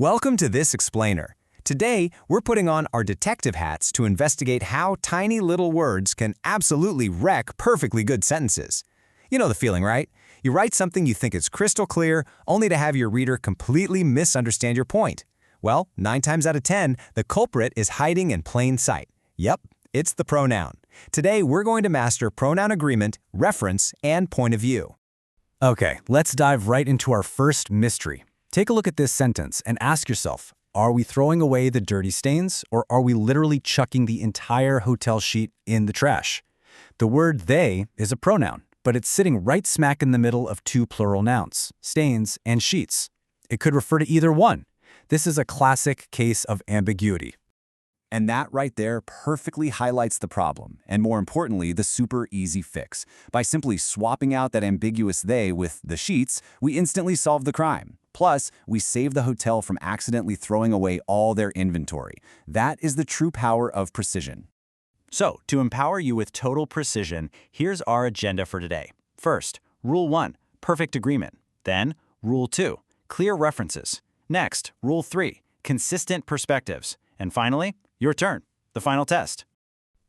Welcome to this explainer. Today, we're putting on our detective hats to investigate how tiny little words can absolutely wreck perfectly good sentences. You know the feeling, right? You write something you think is crystal clear, only to have your reader completely misunderstand your point. Well, 9 times out of 10, the culprit is hiding in plain sight. Yep, it's the pronoun. Today, we're going to master pronoun agreement, reference, and point of view. Okay, let's dive right into our first mystery. Take a look at this sentence and ask yourself, are we throwing away the dirty stains, or are we literally chucking the entire hotel sheet in the trash? The word they is a pronoun, but it's sitting right smack in the middle of two plural nouns, stains and sheets. It could refer to either one. This is a classic case of ambiguity. And that right there perfectly highlights the problem, and more importantly, the super easy fix. By simply swapping out that ambiguous they with the sheets, we instantly solve the crime. Plus, we save the hotel from accidentally throwing away all their inventory. That is the true power of precision. So, to empower you with total precision, here's our agenda for today. First, Rule 1, perfect agreement. Then, Rule 2, clear references. Next, Rule 3, consistent perspectives. And finally, your turn, the final test.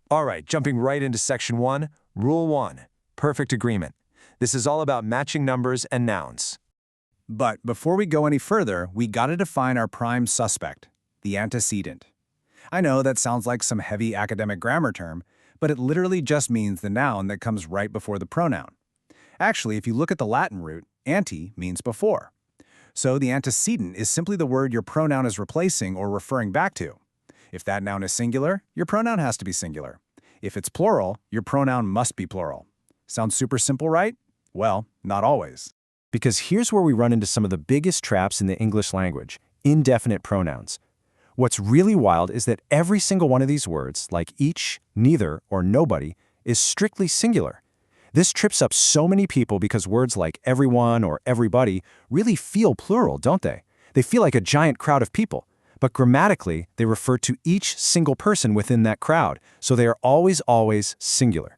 All right, jumping right into Section 1, Rule 1, perfect agreement. This is all about matching numbers and nouns. But before we go any further, we gotta define our prime suspect, the antecedent. I know that sounds like some heavy academic grammar term, but it literally just means the noun that comes right before the pronoun. Actually, if you look at the Latin root, ante means before. So the antecedent is simply the word your pronoun is replacing or referring back to. If that noun is singular, your pronoun has to be singular. If it's plural, your pronoun must be plural. Sounds super simple, right? Well, not always. Because here's where we run into some of the biggest traps in the English language, indefinite pronouns. What's really wild is that every single one of these words, like each, neither, or nobody, is strictly singular. This trips up so many people because words like everyone or everybody really feel plural, don't they? They feel like a giant crowd of people. But grammatically, they refer to each single person within that crowd, so they are always singular.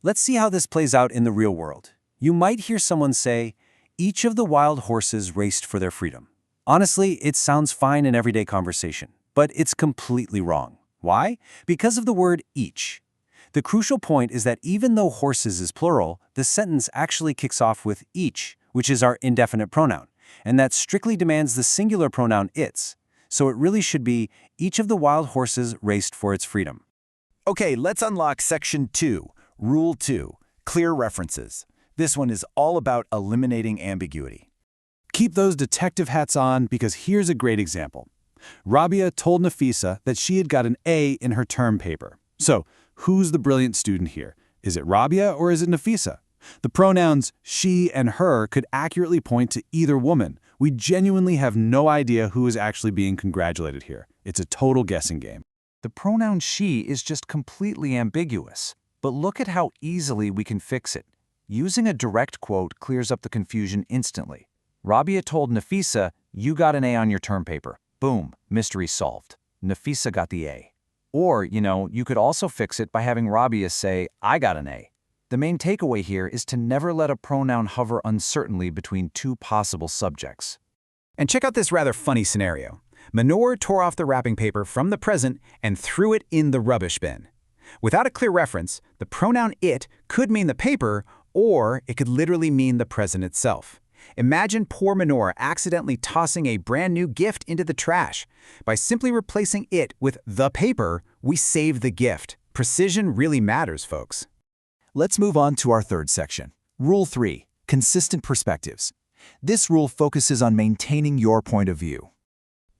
Let's see how this plays out in the real world. You might hear someone say, each of the wild horses raced for their freedom. Honestly, it sounds fine in everyday conversation, but it's completely wrong. Why? Because of the word each. The crucial point is that even though horses is plural, the sentence actually kicks off with each, which is our indefinite pronoun, and that strictly demands the singular pronoun its. So it really should be, each of the wild horses raced for its freedom. Okay, let's unlock Section 2, Rule 2, clear references. This one is all about eliminating ambiguity. Keep those detective hats on because here's a great example. Rabia told Nafisa that she had got an A in her term paper. So, who's the brilliant student here? Is it Rabia or is it Nafisa? The pronouns she and her could accurately point to either woman. We genuinely have no idea who is actually being congratulated here. It's a total guessing game. The pronoun she is just completely ambiguous. But look at how easily we can fix it. Using a direct quote clears up the confusion instantly. Rabia told Nafisa, you got an A on your term paper. Boom, mystery solved. Nafisa got the A. Or, you could also fix it by having Rabia say, I got an A. The main takeaway here is to never let a pronoun hover uncertainly between two possible subjects. And check out this rather funny scenario. Manor tore off the wrapping paper from the present and threw it in the rubbish bin. Without a clear reference, the pronoun it could mean the paper, or it could literally mean the present itself. Imagine poor Manor accidentally tossing a brand new gift into the trash. By simply replacing it with the paper, we save the gift. Precision really matters, folks. Let's move on to our third section. Rule 3, consistent perspectives. This rule focuses on maintaining your point of view.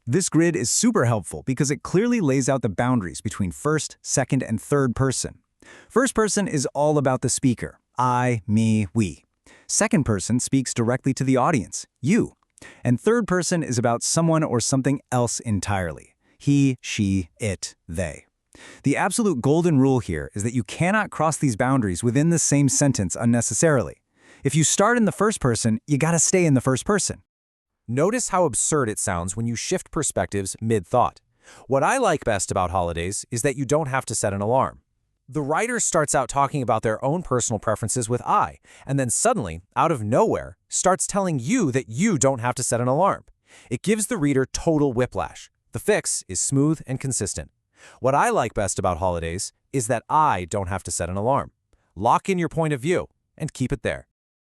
This grid is super helpful because it clearly lays out the boundaries between first, second, and third person. First person is all about the speaker, I, me, we. Second person speaks directly to the audience, you. And third person is about someone or something else entirely, he, she, it, they. The absolute golden rule here is that you cannot cross these boundaries within the same sentence unnecessarily. If you start in the first person, you gotta stay in the first person. Notice how absurd it sounds when you shift perspectives mid-thought. What I like best about holidays is that you don't have to set an alarm. The writer starts out talking about their own personal preferences with I, and then suddenly, out of nowhere, starts telling you that you don't have to set an alarm. It gives the reader total whiplash. The fix is smooth and consistent. What I like best about holidays is that I don't have to set an alarm. Lock in your point of view and keep it there.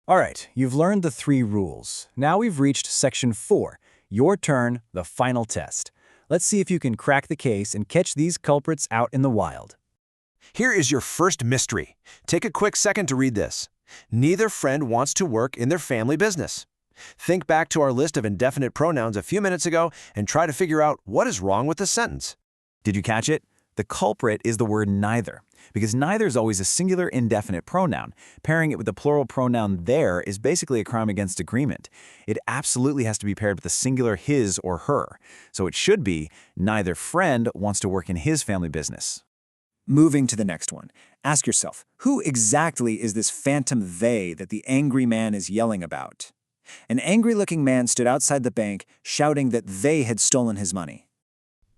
All right, you've learned the 3 rules. Now we've reached section 4. Your turn, the final test. Let's see if you can crack the case and catch these culprits out in the wild. Here is your first mystery. Take a quick second to read this. Neither friend wants to work in their family business. Think back to our list of indefinite pronouns a few minutes ago and try to figure out what is wrong with this sentence. Did you catch it? The culprit is the word neither, because neither is always a singular indefinite pronoun. Pairing it with the plural pronoun there is basically a crime against agreement. It absolutely has to be paired with the singular his or her. So it should be, neither friend wants to work in his family business. Moving to the next one. Ask yourself, who exactly is this phantom they that the angry man is yelling about? An angry-looking man stood outside the bank, shouting that they had stolen his money.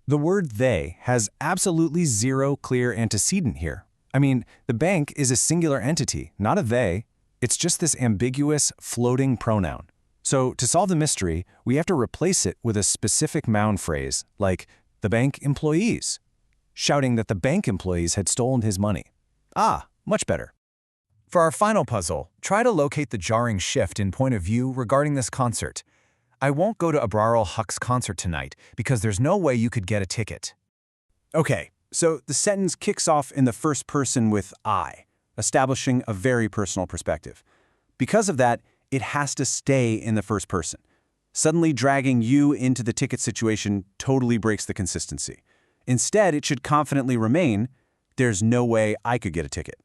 The word they has absolutely zero clear antecedent here. I mean, the bank is a singular entity, not a they. It's just this ambiguous, floating pronoun. So to solve the mystery, we have to replace it with a specific noun phrase, like the bank employees, shouting that the bank employees had stolen his money. Ah, much better. For our final puzzle, try to locate the jarring shift in point of view regarding this concert. I won't go to Abraral Huck's concert tonight because there's no way you could get a ticket. Okay, so the sentence kicks off in the first person with I, establishing a very personal perspective. Because of that, it has to stay in the first person. Suddenly dragging you into the ticket situation totally breaks the consistency. Instead, it should confidently remain, there's no way I could get a ticket.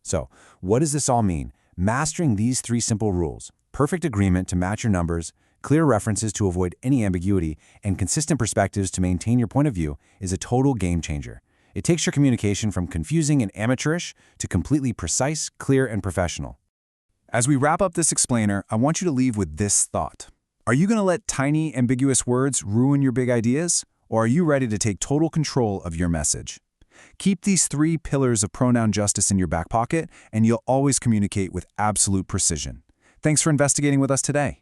So, what does this all mean? Mastering these 3 simple rules, perfect agreement to match your numbers, clear references to avoid any ambiguity, and consistent perspectives to maintain your point of view is a total game changer. It takes your communication from confusing and amateurish to completely precise, clear, and professional. As we wrap up this explainer, I want you to leave with this thought. Are you going to let tiny, ambiguous words ruin your big ideas? Or are you ready to take total control of your message? Keep these 3 pillars of pronoun justice in your back pocket, and you'll always communicate with absolute precision. Thanks for investigating with us today.